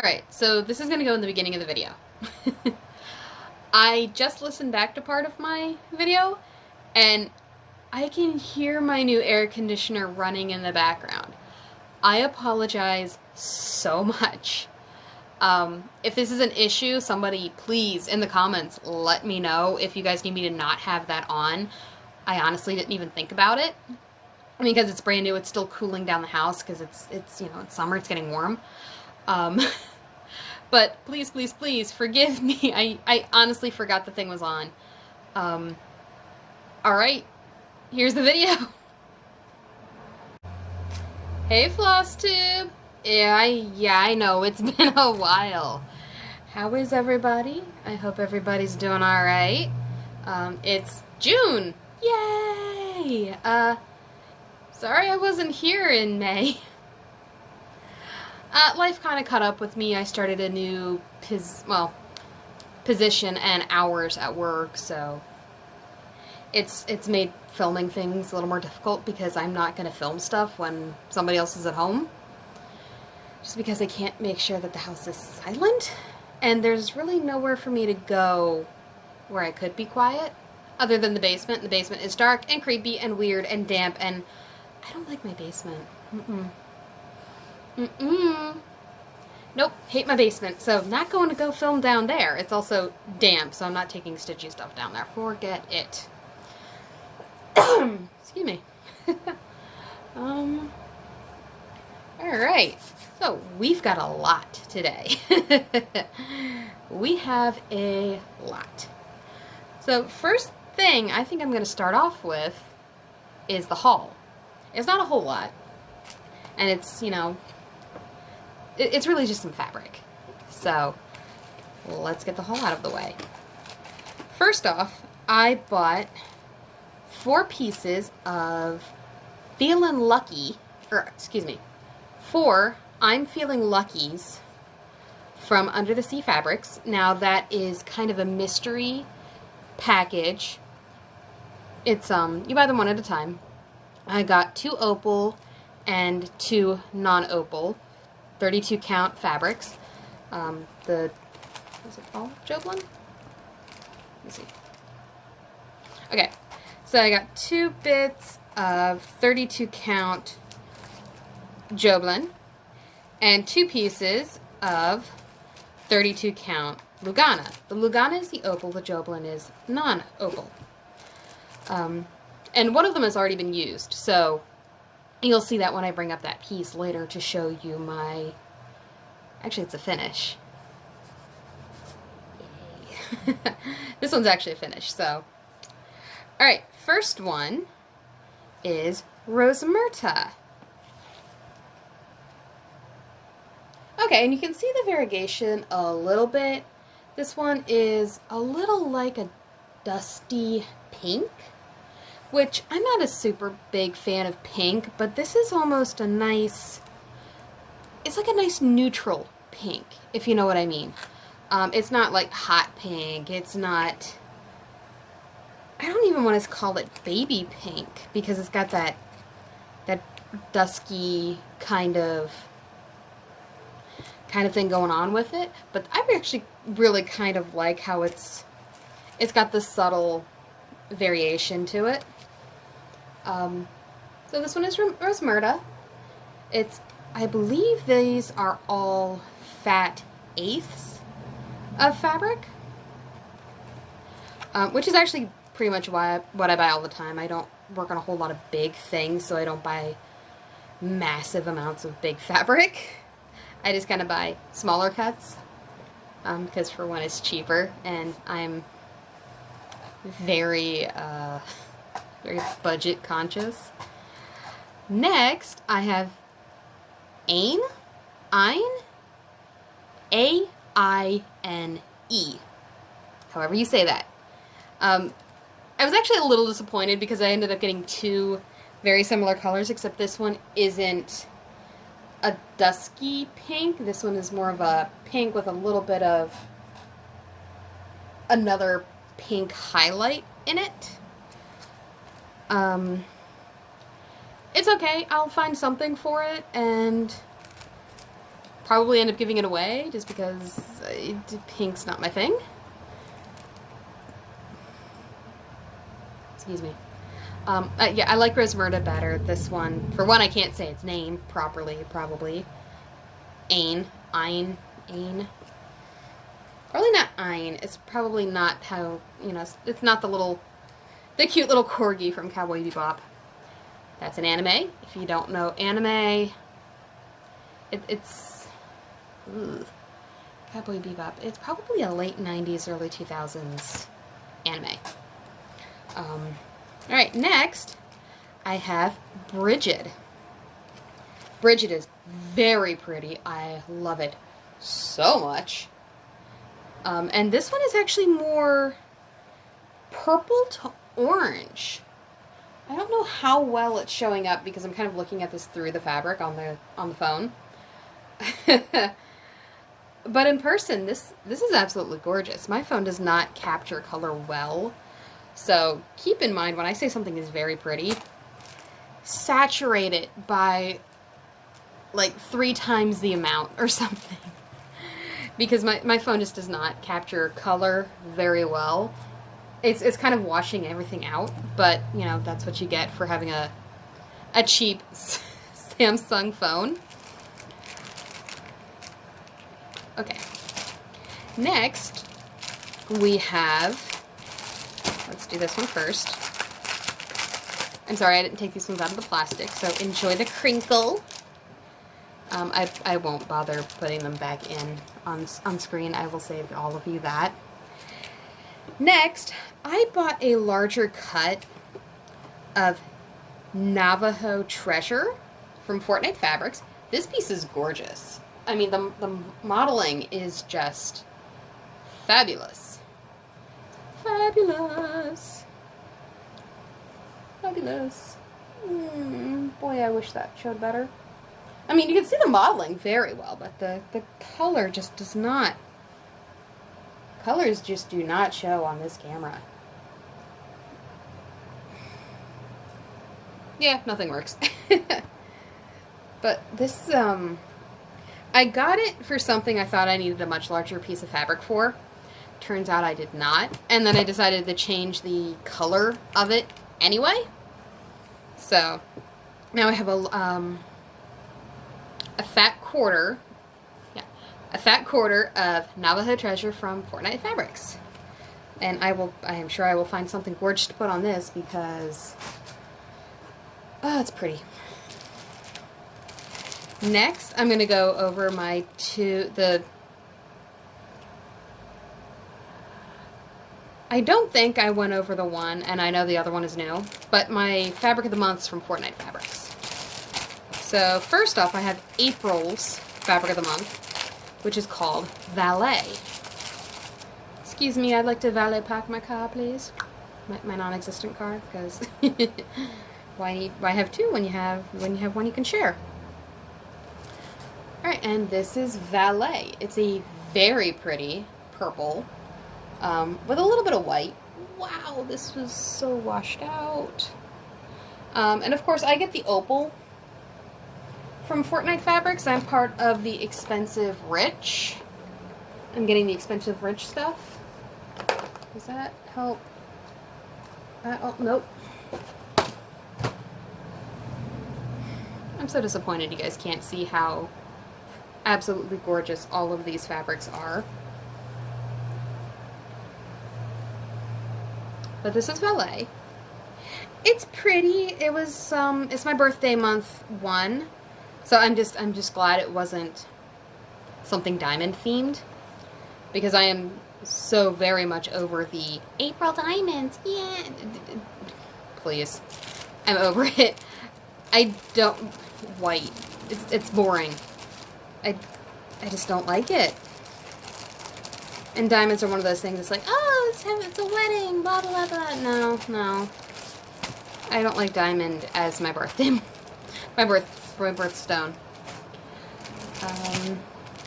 Alright, so this is going to go in the beginning of the video. I just listened back to part of my video, and I can hear my new air conditioner running in the background. I apologize so much. If this is an issue, somebody please, in the comments, let me know if you guys need me to not have that on. I honestly didn't even think about it. I mean, because it's brand new, it's still cooling down the house, because it's it's summer, it's getting warm. But please, please, please forgive me. I honestly forgot the thing was on. Alright, here's the video. Hey, Flosstube! Yeah, I know, it's been a while. How is everybody? I hope everybody's doing alright. It's June! Yay! Sorry I wasn't here in May. Life kind of caught up with me. I started a new position and hours at work, so it's made filming things a little more difficult because I'm not going to film stuff when somebody else is at home. Just because I can't make sure that the house is silent, and there's really nowhere for me to go where I could be quiet, other than the basement. The basement is dark and creepy and weird and damp, and I don't like my basement. Nope, hate my basement, so not going to go film down there. It's also damp, so I'm not taking stitchy stuff down there. Forget it. Excuse me. Alright, so we've got a lot today. We have a lot. So first thing I think I'm going to start off with is the haul. It's not a whole lot, and it's, it's really just some fabric. So let's get the haul out of the way. First off, I bought 4 pieces of Feelin' Lucky, or excuse me, 4 I'm Feeling Luckies from Under the Sea Fabrics. Now that is kind of a mystery package. It's you buy them one at a time. I got 2 opal and 2 non-opal 32 count fabrics. What's it called? Joblin? Let me see. Okay, so I got 2 bits of 32 count Joblin and 2 pieces of 32 count Lugana. The Lugana is the opal, the Joblin is non-opal. And one of them has already been used, so you'll see that when I bring up that piece later to show you my... Actually, it's a finish. Yay. This one's actually a finish, so... Alright, first one is Rosemerta. Okay, and you can see the variegation a little bit. This one is a little like a dusty pink, which I'm not a super big fan of pink, but this is almost a nice, it's like a nice neutral pink, if you know what I mean. It's not like hot pink, it's not, I don't even want to call it baby pink, because it's got that dusky kind of thing going on with it, but I actually really kind of like how it's got this subtle variation to it. So this one is from Rosemerta. I believe these are all fat eighths of fabric, which is actually pretty much what I buy all the time. I don't work on a whole lot of big things, so I don't buy massive amounts of big fabric. I just kind of buy smaller cuts, because for one it's cheaper, and I'm very budget conscious. Next, I have Aine, A-I-N-E, however you say that. I was actually a little disappointed because I ended up getting 2 very similar colors, except this one isn't a dusky pink. This one is more of a pink with a little bit of another pink highlight in it. It's okay. I'll find something for it, and probably end up giving it away just because pink's not my thing. Excuse me. Yeah, I like Rosmerta better. This one, for one, I can't say its name properly, probably. Ain. Probably not Ain. It's probably not how, you know, it's not the cute little corgi from Cowboy Bebop. That's an anime. If you don't know anime, it's... Ugh. Cowboy Bebop. It's probably a late 90s, early 2000s anime. Alright, next, I have Bridget. Bridget is very pretty. I love it so much. And this one is actually more purple to orange. I don't know how well it's showing up because I'm kind of looking at this through the fabric on the phone. But in person, this is absolutely gorgeous. My phone does not capture color well. So keep in mind when I say something is very pretty, saturate it by like 3 times the amount or something. Because my phone just does not capture color very well. It's kind of washing everything out, but you know, that's what you get for having a cheap Samsung phone. Okay. Next, we have, let's do this one first. I'm sorry, I didn't take these ones out of the plastic, so enjoy the crinkle. I won't bother putting them back in on screen. I will save all of you that. Next, I bought a larger cut of Navajo Treasure from Fortnite Fabrics. This piece is gorgeous. I mean, the modeling is just fabulous. Fabulous. Fabulous. Boy, I wish that showed better. I mean, you can see the modeling very well, but the color just does not. Colors just do not show on this camera. Yeah, nothing works. But this, I got it for something I thought I needed a much larger piece of fabric for. Turns out I did not. And then I decided to change the color of it anyway. So, now I have a fat quarter. Yeah, a fat quarter of Navajo Treasure from Fortnite Fabrics. And I am sure I will find something gorgeous to put on this because, oh, it's pretty. Next, I'm going to go over I don't think I went over the one, and I know the other one is new, but my Fabric of the Months from Fortnite Fabrics. So, first off, I have April's Fabric of the Month, which is called Valet. Excuse me, I'd like to valet park my car, please. My non-existent car, because why have two when you have one you can share? Alright, and this is Valet. It's a very pretty purple with a little bit of white. Wow, this was so washed out. And of course, I get the opal from Fortnite Fabrics. I'm part of the expensive rich. I'm getting the expensive rich stuff. Does that help? Oh, nope. I'm so disappointed you guys can't see how absolutely gorgeous all of these fabrics are. But this is Valet. It's pretty. It was it's my birthday month 1. So I'm just glad it wasn't something diamond themed, because I am so very much over the April diamonds. Yeah. Please. I'm over it. I don't white. It's boring. I just don't like it. And diamonds are one of those things. It's like, oh, it's a wedding, blah blah blah. No. I don't like diamond as my birthday, my birthstone. All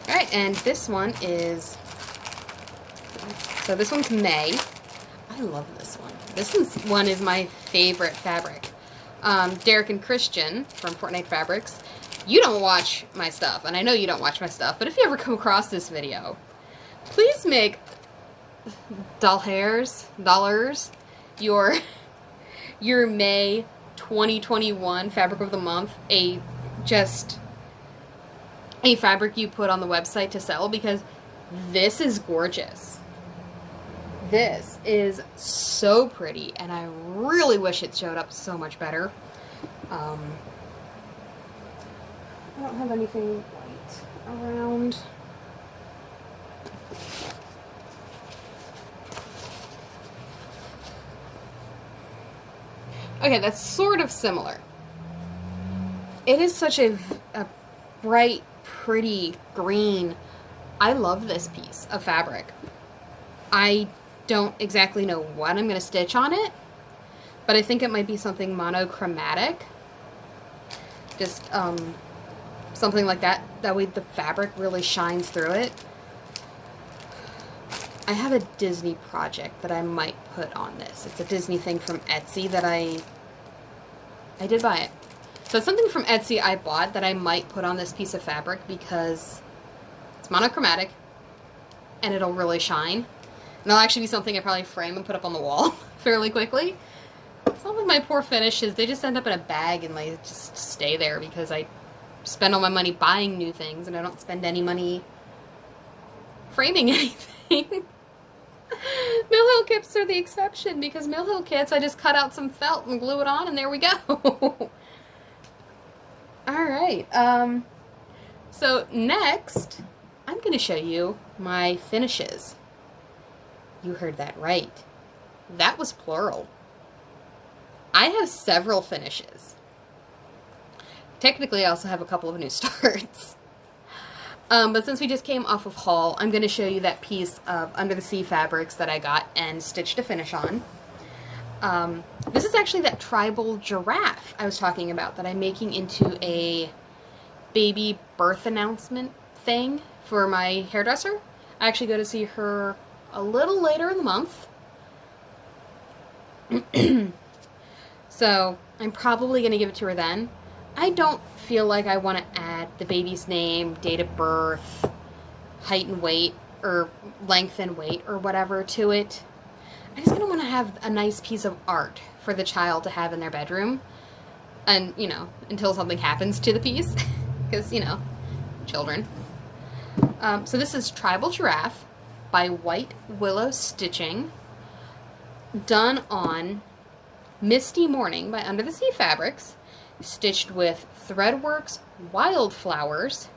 right, and this one is. So this one's May. I love this one. This one is my favorite fabric. Derek and Christian from Fortnite Fabrics you don't watch my stuff, and I know you don't watch my stuff, but if you ever come across this video, please make dollars your May 2021 fabric of the month just a fabric you put on the website to sell, because this is gorgeous. This is so pretty, and I really wish it showed up so much better. I don't have anything white around. Okay, that's sort of similar. It is such a bright, pretty green. I love this piece of fabric. I don't exactly know what I'm going to stitch on it, but I think it might be something monochromatic. Just something like that. That way the fabric really shines through it. I have a Disney project that I might put on this. It's a Disney thing from Etsy that I did buy it. So it's something from Etsy I bought that I might put on this piece of fabric because it's monochromatic and it'll really shine. And it'll actually be something I probably frame and put up on the wall fairly quickly. Some of my poor finishes, they just end up in a bag and they just stay there because I spend all my money buying new things and I don't spend any money framing anything. Mill Hill kits are the exception, because Mill Hill kits, I just cut out some felt and glue it on and there we go. Alright, so next, I'm going to show you my finishes. You heard that right. That was plural. I have several finishes. Technically, I also have a couple of new starts. But since we just came off of haul, I'm going to show you that piece of Under the Sea fabrics that I got and stitched a finish on. This is actually that tribal giraffe I was talking about that I'm making into a baby birth announcement thing for my hairdresser. I actually go to see her a little later in the month. So I'm probably going to give it to her then. I don't feel like I want to add the baby's name, date of birth, height and weight, or length and weight, or whatever to it. I just kind of want to have a nice piece of art for the child to have in their bedroom. And, you know, until something happens to the piece. Because, you know, children. So this is Tribal Giraffe by White Willow Stitching. Done on Misty Morning by Under the Sea Fabrics. Stitched with Threadworks Wildflowers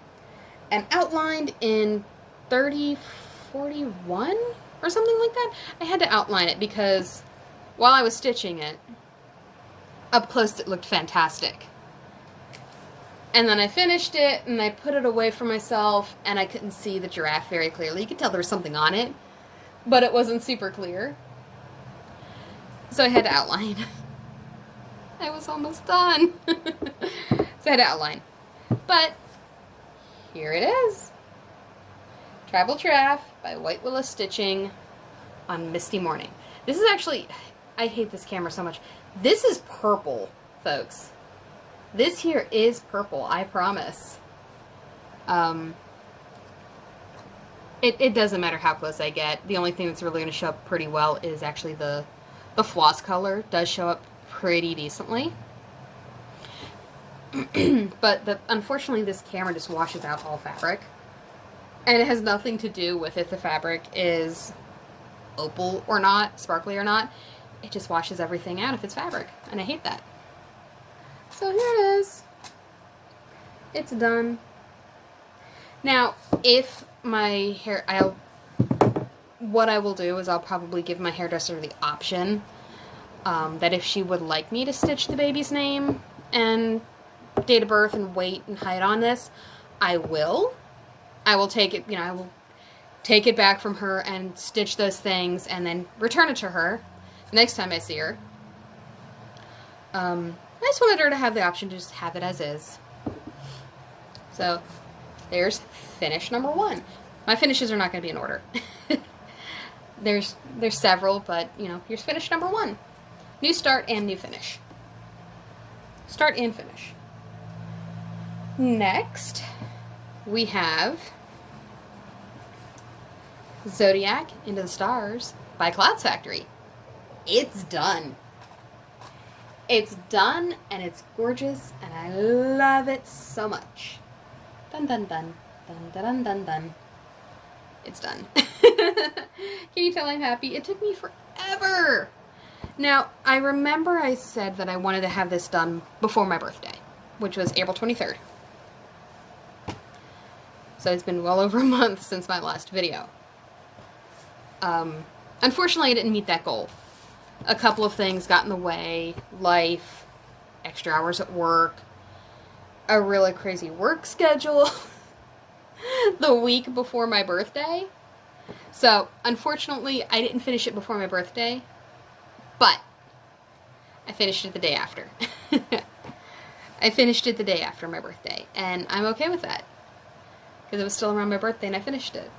and outlined in 3041 or something like that. I had to outline it because while I was stitching it, up close it looked fantastic. And then I finished it and I put it away from myself and I couldn't see the giraffe very clearly. You could tell there was something on it, but it wasn't super clear. So I had to outline. I was almost done. So I had to outline. But here it is. Tribal Giraffe by White Willow Stitching on Misty Morning. This is actually, I hate this camera so much. This is purple, folks. This here is purple, I promise. It doesn't matter how close I get. The only thing that's really going to show up pretty well is actually the floss color does show up pretty decently. But unfortunately this camera just washes out all fabric. And it has nothing to do with if the fabric is opal or not, sparkly or not. It just washes everything out if it's fabric. And I hate that. So here it is. It's done. Now, if my hair, what I will do is I'll probably give my hairdresser the option that if she would like me to stitch the baby's name and date of birth and weight and height on this, I will. I will take it, I will take it back from her and stitch those things and then return it to her next time I see her. I just wanted her to have the option to just have it as is. So, there's finish number 1. My finishes are not going to be in order. There's several, but, here's finish number 1. New start and new finish. Start and finish. Next, we have Zodiac Into the Stars by Clouds Factory. It's done. It's done, and it's gorgeous, and I love it so much. Dun dun dun. Dun dun dun dun dun. It's done. Can you tell I'm happy? It took me forever. Now, I remember I said that I wanted to have this done before my birthday, which was April 23rd. So it's been well over a month since my last video. Unfortunately, I didn't meet that goal. A couple of things got in the way. Life, extra hours at work, a really crazy work schedule the week before my birthday. So, unfortunately, I didn't finish it before my birthday, but I finished it the day after. I finished it the day after my birthday, and I'm okay with that, because it was still around my birthday and I finished it.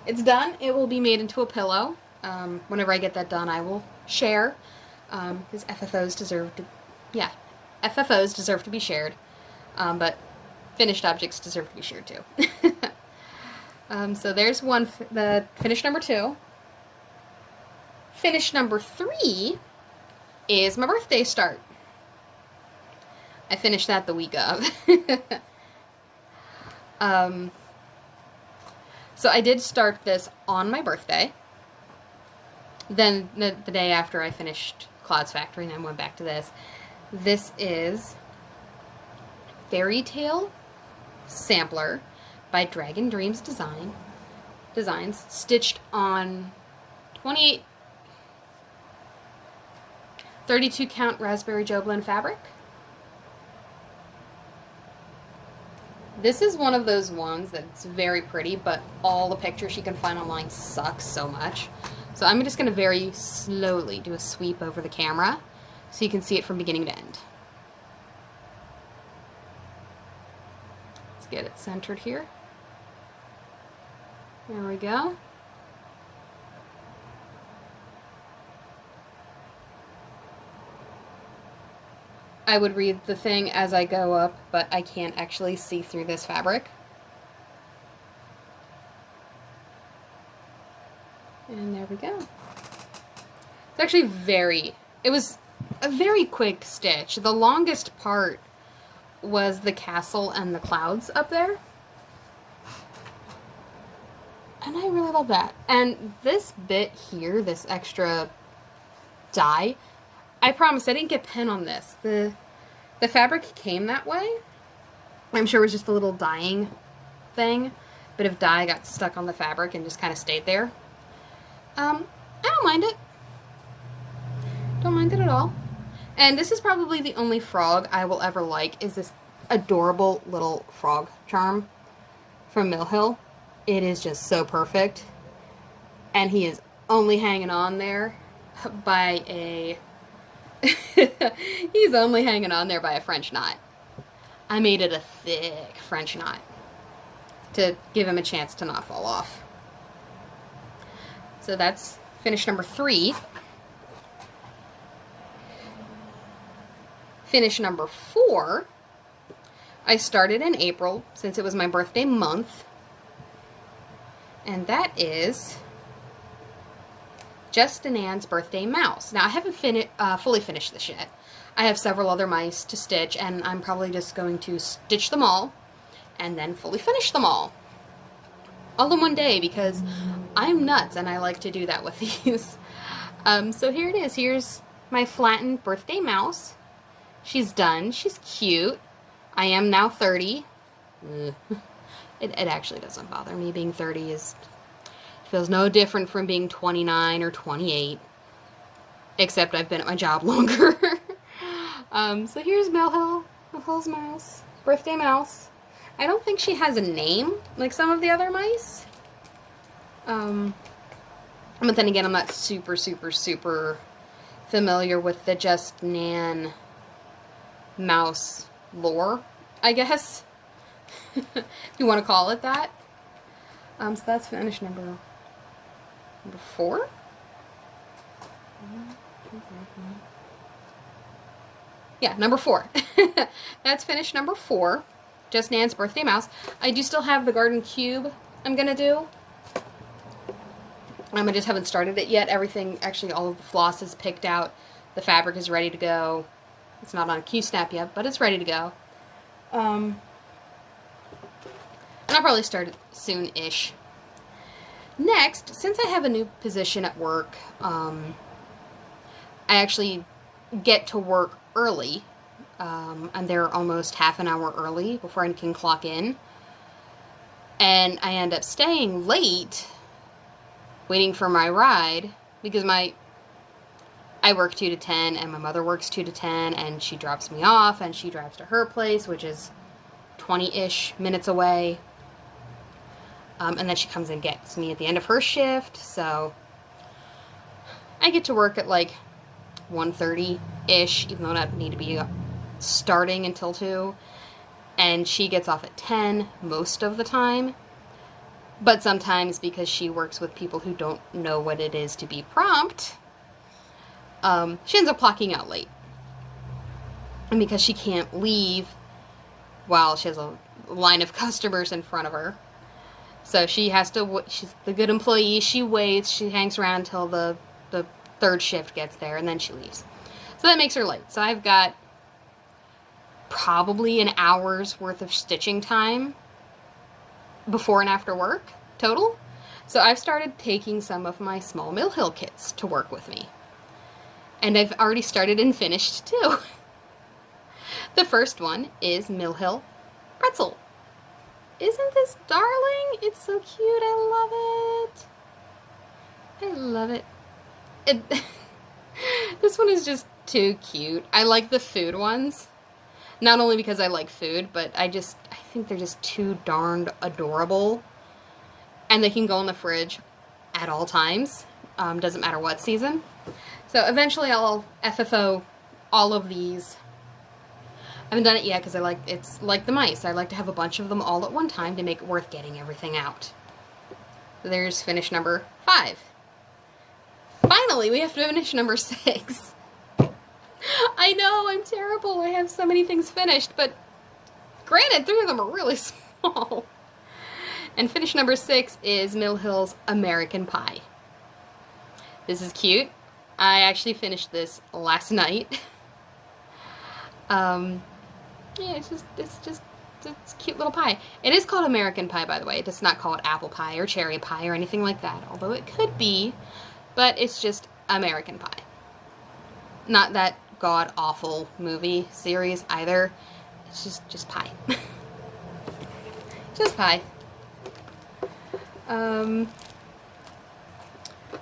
It's done. It will be made into a pillow. Whenever I get that done, I will share, because FFOs deserve to be shared, but finished objects deserve to be shared too. So there's the finish number 2. Finish number 3 is my birthday start. I finished that the week of. So I did start this on my birthday. Then the day after I finished Clouds Factory, and I went back to this. This is Fairy Tale Sampler by Dragon Dreams Designs, stitched on 32 count Raspberry Joe Blend fabric. This is one of those ones that's very pretty, but all the pictures you can find online suck so much. So I'm just going to very slowly do a sweep over the camera so you can see it from beginning to end. Let's get it centered here. There we go. I would read the thing as I go up, but I can't actually see through this fabric. And there we go. It's actually it was a very quick stitch. The longest part was the castle and the clouds up there. And I really love that. And this bit here, this extra dye, I promise I didn't get pen on this. The fabric came that way. I'm sure it was just a little dyeing thing. Bit of dye got stuck on the fabric and just kind of stayed there. I don't mind it. Don't mind it at all. And this is probably the only frog I will ever like, is this adorable little frog charm from Mill Hill. It is just so perfect. And he is only hanging on there by a... He's only hanging on there by a French knot. I made it a thick French knot to give him a chance to not fall off. So that's finish number 3. Finish number 4, I started in April, since it was my birthday month. And that is Justin Ann's Birthday Mouse. Now, I haven't fully finished this yet. I have several other mice to stitch, and I'm probably just going to stitch them all and then fully finish them all in one day, because I'm nuts and I like to do that with these. So here it is. Here's my flattened birthday mouse. She's done. She's cute. I am now 30. It actually doesn't bother me. Being 30 feels no different from being 29 or 28. Except I've been at my job longer. So here's Millhill's mouse. Birthday mouse. I don't think she has a name like some of the other mice. But then again, I'm not super familiar with the Justin Ann mouse lore, I guess. If you want to call it that. So that's finish number 4. Yeah, number 4. That's finish number 4. Just Nan's birthday mouse. I do still have the garden cube I'm going to do. I just haven't started it yet. Everything, actually all of the floss is picked out. The fabric is ready to go. It's not on a Q-snap yet, but it's ready to go. And I'll probably start it soon-ish. Next, since I have a new position at work, I actually get to work early. I'm there almost half an hour early before I can clock in. And I end up staying late, waiting for my ride, because I work 2 to 10, and my mother works 2 to 10, and she drops me off, and she drives to her place, which is 20-ish minutes away. And then she comes and gets me at the end of her shift, so I get to work at like 1:30-ish, even though I don't need to be starting until 2. And she gets off at 10 most of the time. But sometimes, because she works with people who don't know what it is to be prompt, she ends up clocking out late. And because she can't leave while she has a line of customers in front of her, so she has to, she's the good employee, she waits, she hangs around until the third shift gets there, and then she leaves. So that makes her late. So I've got probably an hour's worth of stitching time before and after work, total. So I've started taking some of my small Mill Hill kits to work with me. And I've already started and finished, too. The first one is Mill Hill Pretzel. Isn't this darling? It's so cute. I love it. I love it. This one is just too cute. I like the food ones. Not only because I like food, but I think they're just too darned adorable. And they can go in the fridge at all times. Doesn't matter what season. So eventually I'll FFO all of these. I haven't done it yet because it's like the mice. I like to have a bunch of them all at one time to make it worth getting everything out. There's finish number 5. Finally, we have to finish number 6. I know, I'm terrible. I have so many things finished, but granted, 3 of them are really small. And finish number 6 is Mill Hill's American Pie. This is cute. I actually finished this last night. Yeah, it's a cute little pie. It is called American Pie, by the way. It's not called apple pie or cherry pie or anything like that, although it could be, but it's just American Pie. Not that god-awful movie series either. It's just pie. Just pie.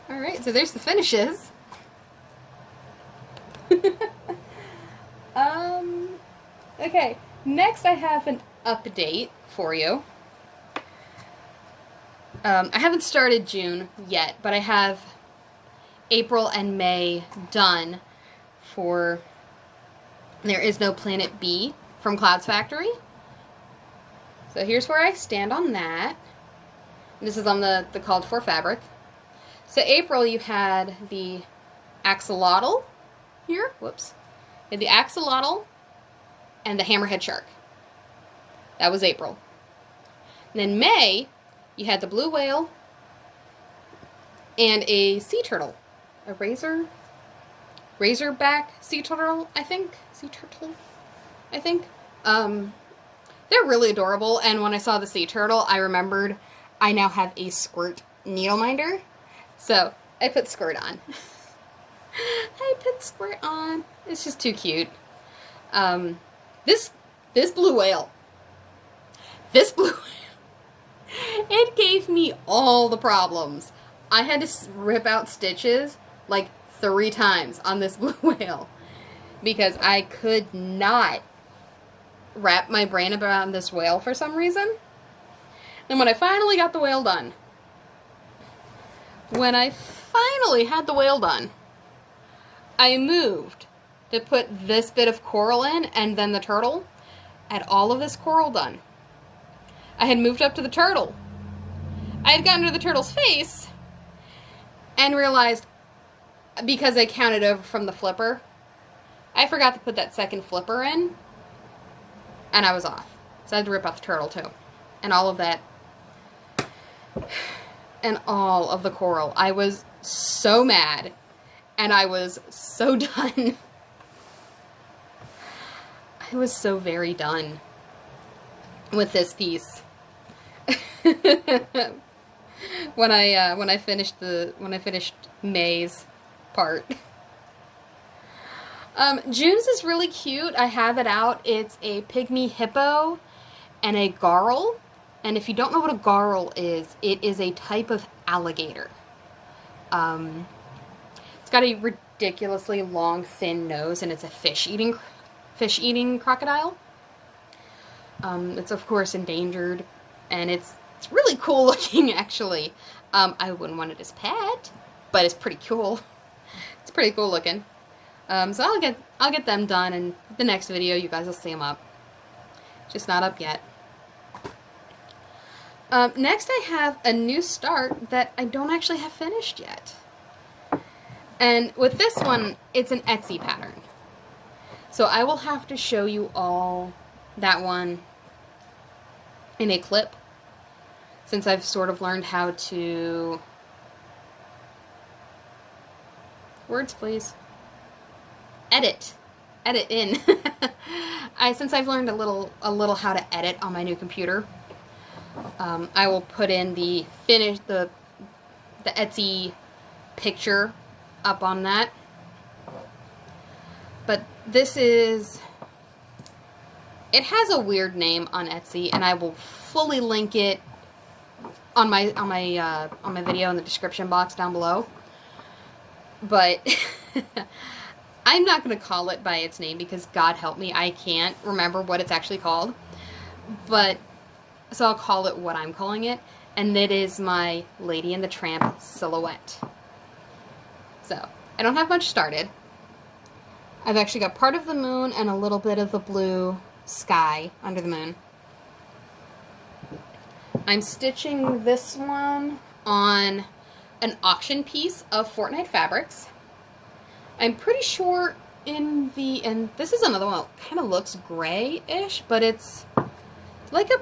Alright, so there's the finishes. Okay, next I have an update for you. I haven't started June yet, but I have April and May done for There Is No Planet B from Clouds Factory. So here's where I stand on that. This is on the called for fabric. So April, you had the axolotl here. Whoops. You had the axolotl and the hammerhead shark. That was April. And then May, you had the blue whale and a sea turtle. A razorback sea turtle, I think. Sea turtle, I think. They're really adorable, and when I saw the sea turtle, I remembered I now have a squirt needle minder. So I put squirt on. I put squirt on. It's just too cute. This blue whale. It gave me all the problems. I had to rip out stitches like 3 times on this blue whale because I could not wrap my brain around this whale for some reason. And when I finally got the whale done, I moved to put this bit of coral in and then the turtle. I had all of this coral done. I had moved up to the turtle. I had gotten to the turtle's face and realized, because I counted over from the flipper, I forgot to put that second flipper in, and I was off. So I had to rip out the turtle too. And all of that. And all of the coral. I was so mad. And I was so done. I was so very done with this piece. when I finished May's part. June's is really cute. I have it out. It's a pygmy hippo and a garl. And if you don't know what a garl is, it is a type of alligator. It's got a ridiculously long, thin nose, and it's a fish-eating crocodile. It's of course endangered, and it's really cool looking, actually. I wouldn't want it as pet, but it's pretty cool. It's pretty cool looking. So I'll get them done, and the next video you guys will see them up. Just not up yet. Next I have a new start that I don't actually have finished yet. And with this one, it's an Etsy pattern. So I will have to show you all that one in a clip, since I've sort of learned how to... Words, please. Edit in. Since I've learned a little how to edit on my new computer, I will put in the Etsy picture up on that. But this is, it has a weird name on Etsy, and I will fully link it on my video in the description box down below. But I'm not going to call it by its name, because God help me, I can't remember what it's actually called. But so I'll call it what I'm calling it, and it is my Lady and the Tramp silhouette. So I don't have much started. I've actually got part of the moon and a little bit of the blue sky under the moon. I'm stitching this one on an auction piece of Fortnite fabrics. I'm pretty sure and this is another one that kind of looks gray-ish, but it's like a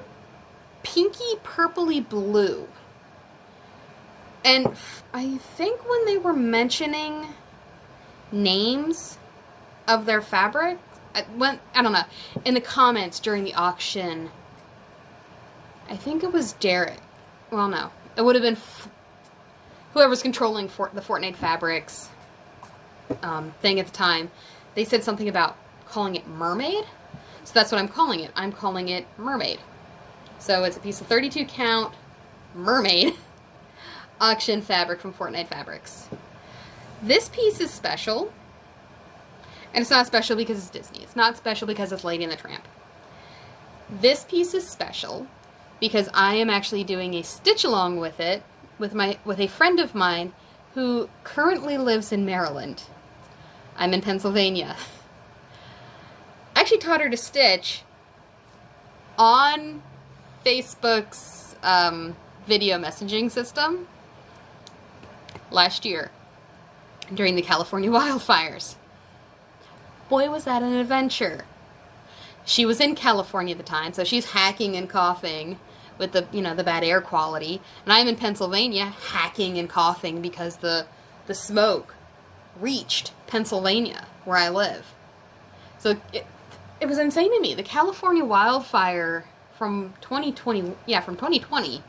pinky purpley blue. And I think when they were mentioning names of their fabric, I don't know, in the comments during the auction, I think it was Derek. Well, no, it would have been whoever's controlling the Fortnite fabrics thing at the time. They said something about calling it mermaid, so that's what I'm calling it. I'm calling it mermaid. So it's a piece of 32 count mermaid auction fabric from Fortnite Fabrics. This piece is special, and it's not special because it's Disney. It's not special because it's Lady and the Tramp. This piece is special because I am actually doing a stitch along with it with a friend of mine who currently lives in Maryland. I'm in Pennsylvania. I actually taught her to stitch on Facebook's video messaging system last year during the California wildfires. Boy, was that an adventure. She was in California at the time, so she's hacking and coughing with the bad air quality, and I'm in Pennsylvania hacking and coughing because the smoke reached Pennsylvania where I live. So it was insane to me. The California wildfire from 2020,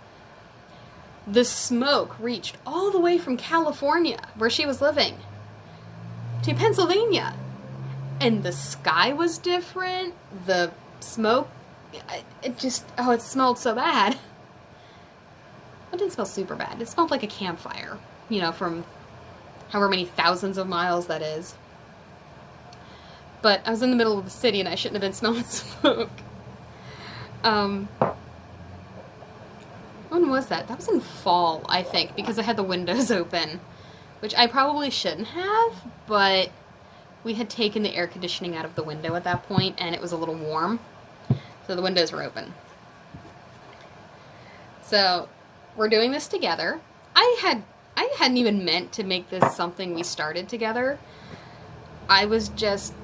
the smoke reached all the way from California, where she was living, to Pennsylvania. And the sky was different, the smoke, it smelled so bad. It didn't smell super bad. It smelled like a campfire, from however many thousands of miles that is. But I was in the middle of the city and I shouldn't have been smelling smoke. When was that? That was in fall, I think, because I had the windows open, which I probably shouldn't have, but we had taken the air conditioning out of the window at that point, and it was a little warm, so the windows were open. So we're doing this together. I hadn't even meant to make this something we started together. I was just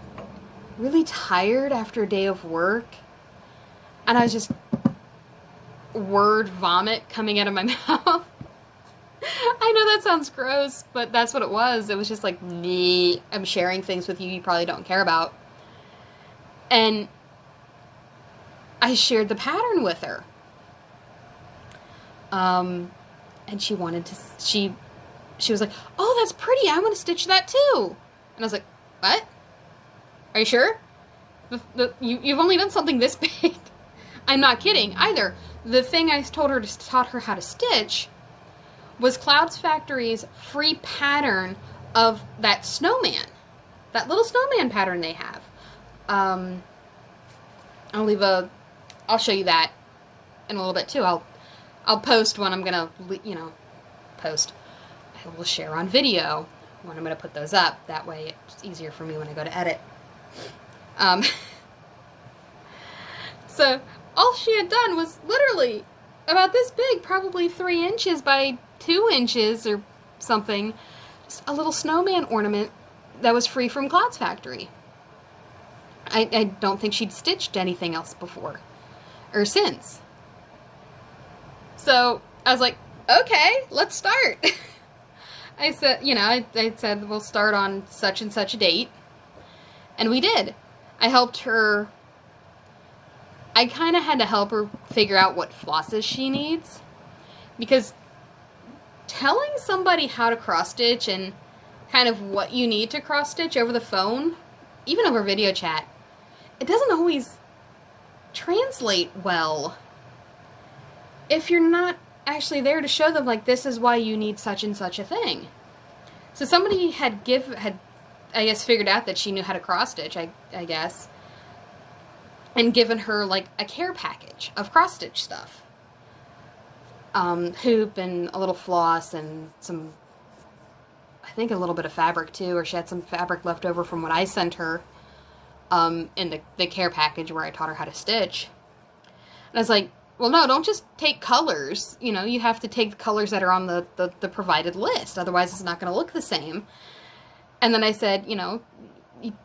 really tired after a day of work, And I was just word vomit coming out of my mouth. I know that sounds gross, but that's what it was. It was just like, nee, I'm sharing things with you you probably don't care about. And I shared the pattern with her. And she wanted to, she was like, oh, that's pretty. I want to stitch that too. And I was like, what? Are you sure? You've only done something this big. I'm not kidding either. The thing I taught her how to stitch was Clouds Factory's free pattern of that snowman. That little snowman pattern they have. I'll show you that in a little bit too. I'll post when I'm gonna, post. I will share on video when I'm gonna put those up. That way it's easier for me when I go to edit. So all she had done was literally about this big, probably 3 inches by 2 inches or something, just a little snowman ornament that was free from Clouds Factory. I don't think she'd stitched anything else before or since. So I was like, okay, let's start. I said, I said we'll start on such and such a date. And we did. I helped her. I kind of had to help her figure out what flosses she needs. Because telling somebody how to cross stitch and kind of what you need to cross stitch over the phone, even over video chat, it doesn't always translate well if you're not actually there to show them, like, this is why you need such and such a thing. So somebody had I guess figured out that she knew how to cross stitch, I guess, and given her like a care package of cross stitch stuff. Hoop and a little floss and some, I think a little bit of fabric too, or she had some fabric left over from what I sent her in the care package where I taught her how to stitch. And I was like, well, no, don't just take colors. You have to take the colors that are on the provided list. Otherwise, it's not going to look the same. And then I said, you're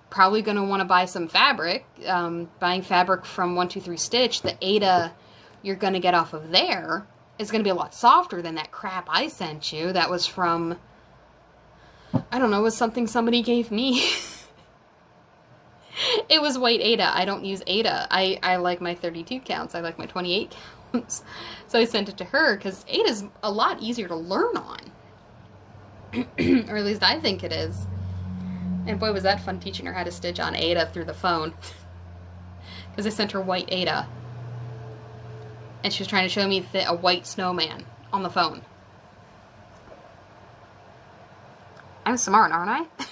probably going to want to buy some fabric. Buying fabric from 123 Stitch, the Aida you're going to get off of there is going to be a lot softer than that crap I sent you. That was from, I don't know, it was something somebody gave me. It was white Aida. I don't use Aida. I like my 32 counts. I like my 28 counts. So I sent it to her because Aida's a lot easier to learn on. Or at least I think it is. And boy, was that fun teaching her how to stitch on Aida through the phone. Because I sent her white Aida. And she was trying to show me a white snowman on the phone. I'm smart, aren't I?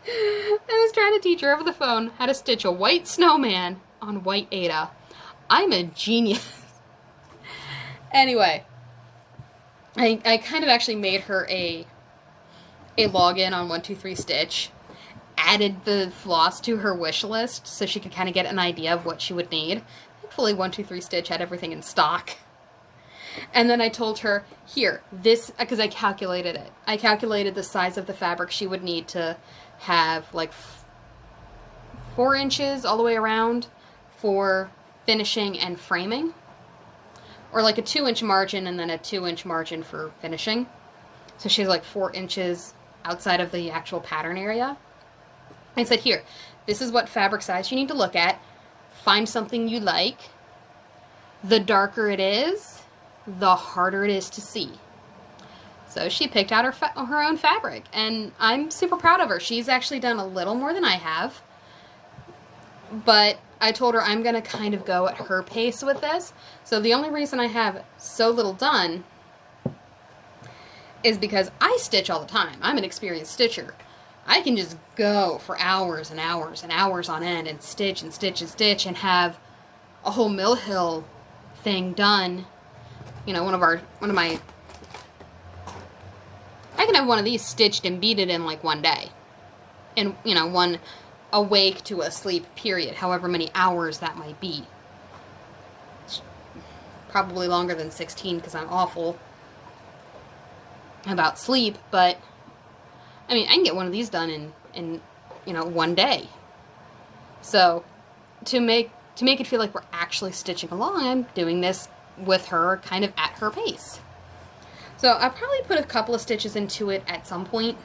I was trying to teach her over the phone how to stitch a white snowman on white Aida. I'm a genius. Anyway, I kind of actually made her a login on 123 Stitch, added the floss to her wish list so she could kind of get an idea of what she would need. Thankfully, 123 Stitch had everything in stock. And then I told her, here, this, because I calculated it. I calculated the size of the fabric she would need to have like 4 inches all the way around for finishing and framing. Or like a 2-inch margin and then a 2-inch margin for finishing. So she's like 4 inches outside of the actual pattern area. I said, here, this is what fabric size you need to look at. Find something you like. The darker it is, the harder it is to see. So she picked out her own fabric, and I'm super proud of her. She's actually done a little more than I have, but I told her I'm going to kind of go at her pace with this. So the only reason I have so little done is because I stitch all the time. I'm an experienced stitcher. I can just go for hours and hours and hours on end and stitch and stitch and stitch and have a whole Mill Hill thing done. I can have one of these stitched and beaded in like one day. In, one awake to asleep period, however many hours that might be. It's probably longer than 16 because I'm awful about sleep, but I mean, I can get one of these done in one day. So to make to make it feel like we're actually stitching along, I'm doing this with her kind of at her pace. So I'll probably put a couple of stitches into it at some point.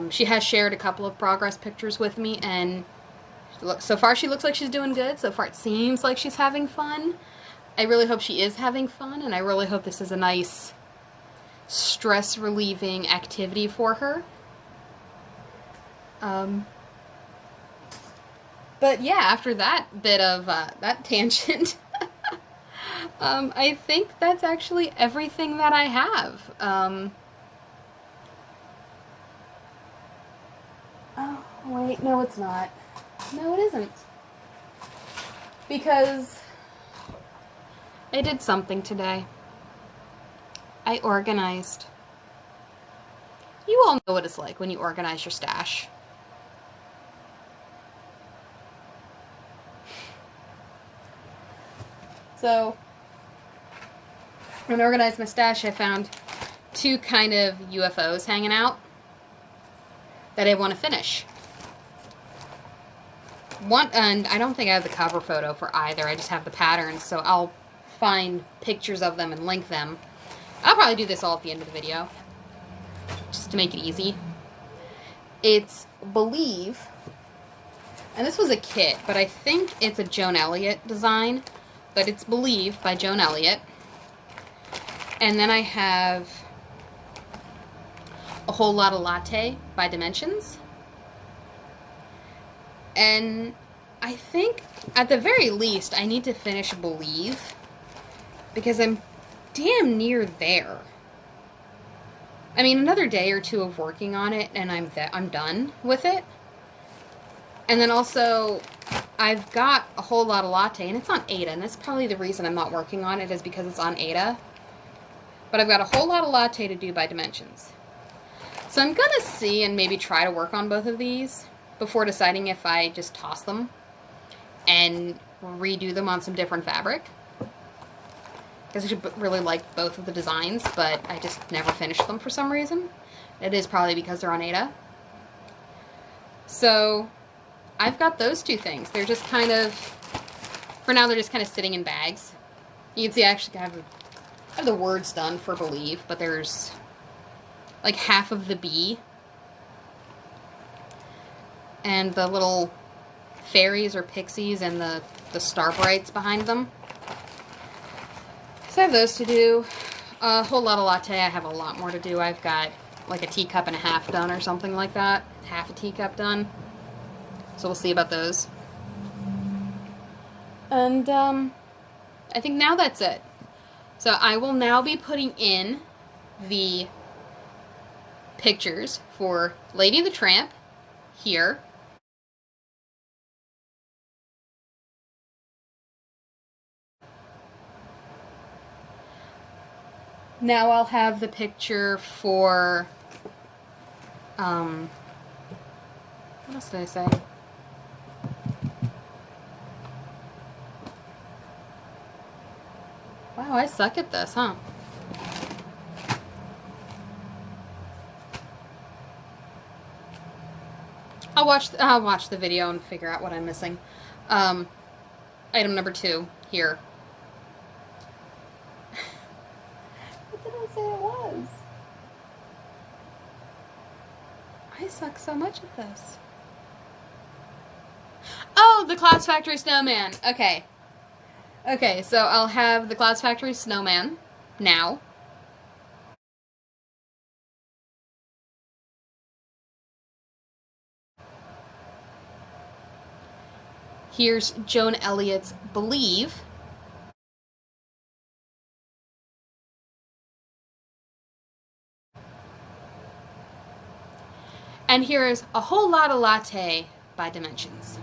She has shared a couple of progress pictures with me, and so far she looks like she's doing good. So far it seems like she's having fun. I really hope she is having fun, and I really hope this is a nice stress-relieving activity for her. But yeah, after that bit of that tangent, I think that's actually everything that I have. Oh, wait, no it's not. No, it isn't. Because I did something today. I organized. You all know what it's like when you organize your stash. So, when I organized my stash, I found 2 kind of UFOs hanging out that I want to finish. One, and I don't think I have the cover photo for either. I just have the patterns, so I'll find pictures of them and link them. I'll probably do this all at the end of the video, just to make it easy. It's Believe, and this was a kit, but I think it's a Joan Elliott design, but it's Believe by Joan Elliott. And then I have A Whole Lotta Latte by Dimensions. And I think, at the very least, I need to finish Believe, because I'm damn near there. I mean, another day or 2 of working on it, and I'm done with it. And then also, I've got A Whole Lotta Latte, and it's on Ada, and that's probably the reason I'm not working on it, is because it's on Ada. But I've got A Whole Lotta Latte to do by Dimensions. So I'm gonna see and maybe try to work on both of these before deciding if I just toss them and redo them on some different fabric. Because I should really like both of the designs, but I just never finished them for some reason. It is probably because they're on Ada. So I've got those 2 things. They're just kind of, for now, they're just kind of sitting in bags. You can see I actually have the words done for Believe, but there's like half of the B and the little fairies or pixies and the star brights behind them. So I have those to do. A Whole Lotta Latte, I have a lot more to do. I've got like a teacup and a half done or something like that. Half a teacup done. So we'll see about those. And I think now that's it. So I will now be putting in the pictures for Lady and the Tramp here. Now I'll have the picture for, what else did I say? Wow, I suck at this, huh? I'll watch the video and figure out what I'm missing. Item number 2 here. What did I say it was? I suck so much at this. Oh, the Clouds Factory Snowman. Okay. Okay, so I'll have the Clouds Factory Snowman now. Here's Joan Elliott's Believe. And here's A Whole Lotta Latte by Dimensions.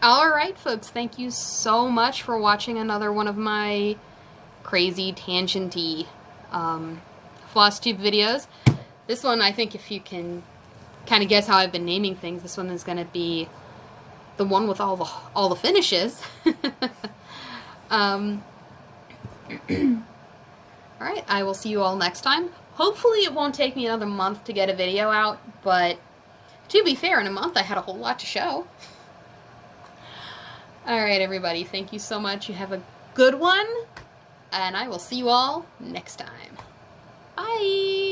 Alright folks, thank you so much for watching another one of my crazy tangenty Flosstube videos. This one, I think if you can kind of guess how I've been naming things, this one is going to be the one with all the finishes. Alright, I will see you all next time. Hopefully it won't take me another month to get a video out, but to be fair, in a month I had a whole lot to show. Alright everybody, thank you so much. You have a good one, and I will see you all next time. Bye!